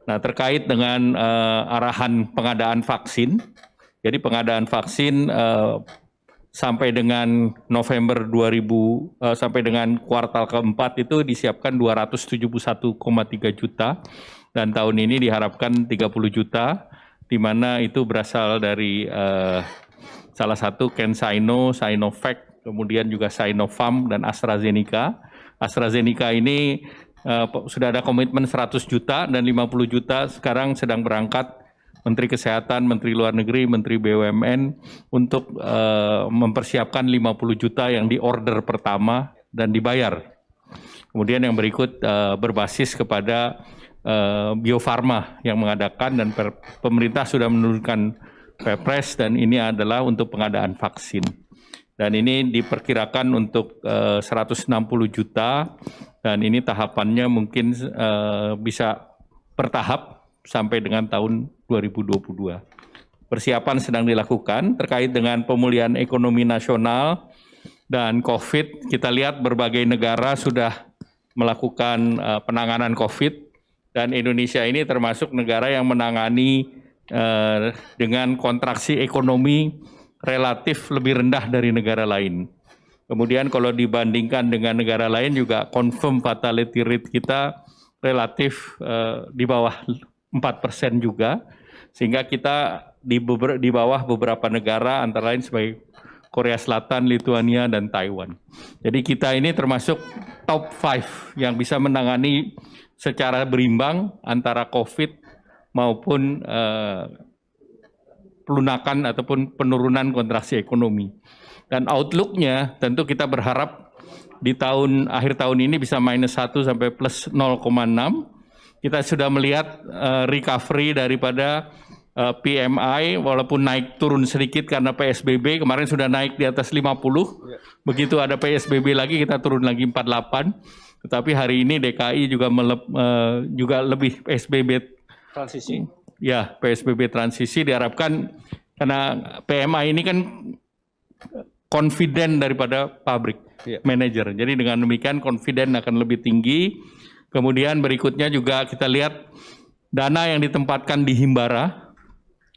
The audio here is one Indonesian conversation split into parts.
Nah, terkait dengan arahan pengadaan vaksin, jadi pengadaan vaksin sampai dengan November sampai dengan kuartal keempat itu disiapkan 271,3 juta dan tahun ini diharapkan 30 juta, di mana itu berasal dari salah satu CanSino, Sinovac, kemudian juga Sinopharm dan AstraZeneca. AstraZeneca ini sudah ada komitmen 100 juta dan 50 juta sekarang sedang berangkat Menteri Kesehatan, Menteri Luar Negeri, Menteri BUMN untuk mempersiapkan 50 juta yang diorder pertama dan dibayar. Kemudian yang berikut berbasis kepada Bio Farma yang mengadakan dan pemerintah sudah menurunkan Perpres dan ini adalah untuk pengadaan vaksin. Dan ini diperkirakan untuk 160 juta dan ini tahapannya mungkin bisa bertahap sampai dengan tahun 2022. Persiapan sedang dilakukan terkait dengan pemulihan ekonomi nasional dan COVID. Kita lihat berbagai negara sudah melakukan penanganan COVID dan Indonesia ini termasuk negara yang menangani dengan kontraksi ekonomi relatif lebih rendah dari negara lain. Kemudian kalau dibandingkan dengan negara lain juga confirm fatality rate kita relatif di bawah 4% juga, sehingga kita di bawah beberapa negara antara lain sebagai Korea Selatan, Lituania, dan Taiwan. Jadi kita ini termasuk top 5 yang bisa menangani secara berimbang antara COVID maupun pelunakan ataupun penurunan kontraksi ekonomi. Dan outlook-nya tentu kita berharap di akhir tahun ini bisa -1 sampai +0,6. Kita sudah melihat recovery daripada PMI walaupun naik turun sedikit karena PSBB, kemarin sudah naik di atas 50. Begitu ada PSBB lagi kita turun lagi 48. Tetapi hari ini DKI juga lebih PSBB transisi. Ya, PSBB transisi diharapkan karena PMI ini kan confident daripada pabrik manajer. Jadi dengan demikian confident akan lebih tinggi. Kemudian berikutnya juga kita lihat dana yang ditempatkan di Himbara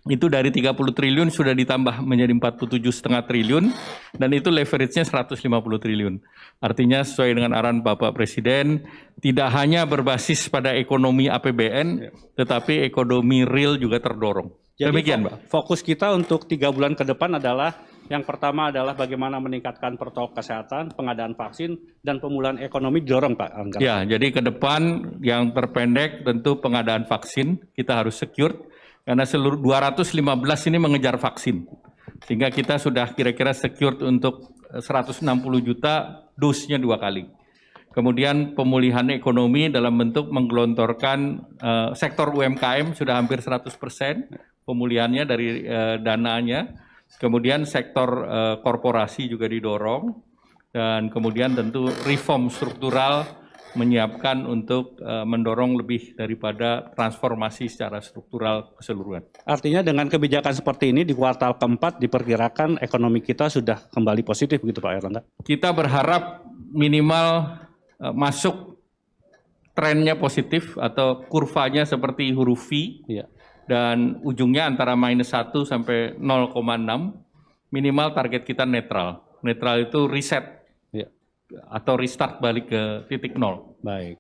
itu dari 30 triliun sudah ditambah menjadi 47,5 triliun dan itu leverage-nya 150 triliun. Artinya sesuai dengan arahan Bapak Presiden tidak hanya berbasis pada ekonomi APBN tetapi ekonomi real juga terdorong. Jadi demikian, Pak. Fokus kita untuk 3 bulan ke depan adalah yang pertama adalah bagaimana meningkatkan protokol kesehatan, pengadaan vaksin, dan pemulihan ekonomi didorong, Pak. Ya, jadi ke depan yang terpendek tentu pengadaan vaksin kita harus secure karena seluruh 215 ini mengejar vaksin. Sehingga kita sudah kira-kira secure untuk 160 juta dosnya 2 kali. Kemudian pemulihan ekonomi dalam bentuk menggelontorkan sektor UMKM sudah hampir 100% pemulihannya dari dananya. Kemudian sektor korporasi juga didorong dan kemudian tentu reform struktural menyiapkan untuk mendorong lebih daripada transformasi secara struktural keseluruhan. Artinya dengan kebijakan seperti ini di kuartal keempat diperkirakan ekonomi kita sudah kembali positif begitu Pak Erlangga? Kita berharap minimal masuk trennya positif atau kurvanya seperti huruf V dan ujungnya antara -1 sampai 0,6 minimal target kita netral. Netral itu reset atau restart balik ke titik nol. Baik.